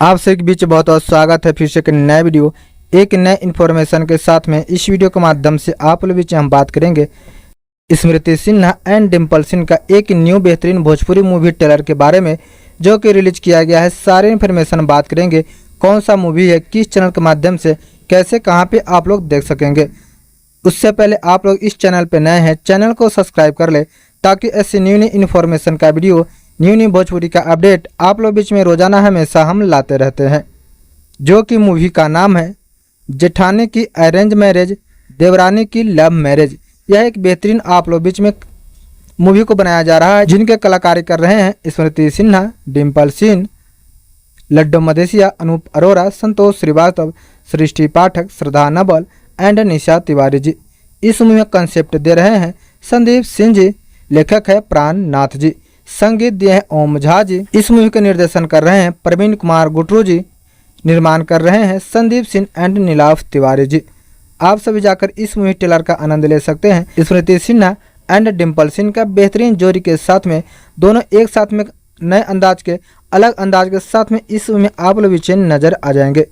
आप सभी के बीच बहुत बहुत स्वागत है फिर से एक नया वीडियो एक नए इन्फॉर्मेशन के साथ में। इस वीडियो के माध्यम से आप लोग बीच हम बात करेंगे स्मृति सिन्हा एंड डिम्पल सिंह का एक न्यू बेहतरीन भोजपुरी मूवी ट्रेलर के बारे में जो कि रिलीज किया गया है। सारे इन्फॉर्मेशन बात करेंगे, कौन सा मूवी है, किस चैनल के माध्यम से, कैसे कहाँ पे आप लोग देख सकेंगे। उससे पहले आप लोग इस चैनल पर नए हैं, चैनल को सब्सक्राइब कर ले ताकि ऐसे न्यू इन्फॉर्मेशन का वीडियो, न्यू भोजपुरी का अपडेट आप लोग बीच में रोजाना हमेशा हम लाते रहते हैं। जो कि मूवी का नाम है जेठानी की अरेंज मैरिज, देवरानी की लव मैरिज। यह एक बेहतरीन आप लोग बीच में मूवी को बनाया जा रहा है, जिनके कलाकारी कर रहे हैं स्मृति सिन्हा, डिम्पल सिंह, लड्डू मदेसिया, अनूप अरोरा, संतोष श्रीवास्तव, सृष्टि पाठक, श्रद्धा नबल एंड निशा तिवारी जी। इस मूवी में कंसेप्ट दे रहे हैं संदीप सिंह जी, लेखक है प्राण नाथ जी, संगीत दिए हैं ओम झा जी। इस मूवी का निर्देशन कर रहे हैं प्रवीण कुमार गुटरू जी, निर्माण कर रहे हैं संदीप सिंह एंड नीलाव तिवारी जी। आप सभी जाकर इस मूवी ट्रेलर का आनंद ले सकते हैं। स्मृति सिन्हा एंड डिम्पल सिंह का बेहतरीन जोड़ी के साथ में दोनों एक साथ में नए अंदाज के, अलग अंदाज के साथ में इस मूवी में आप लोग नजर आ जाएंगे।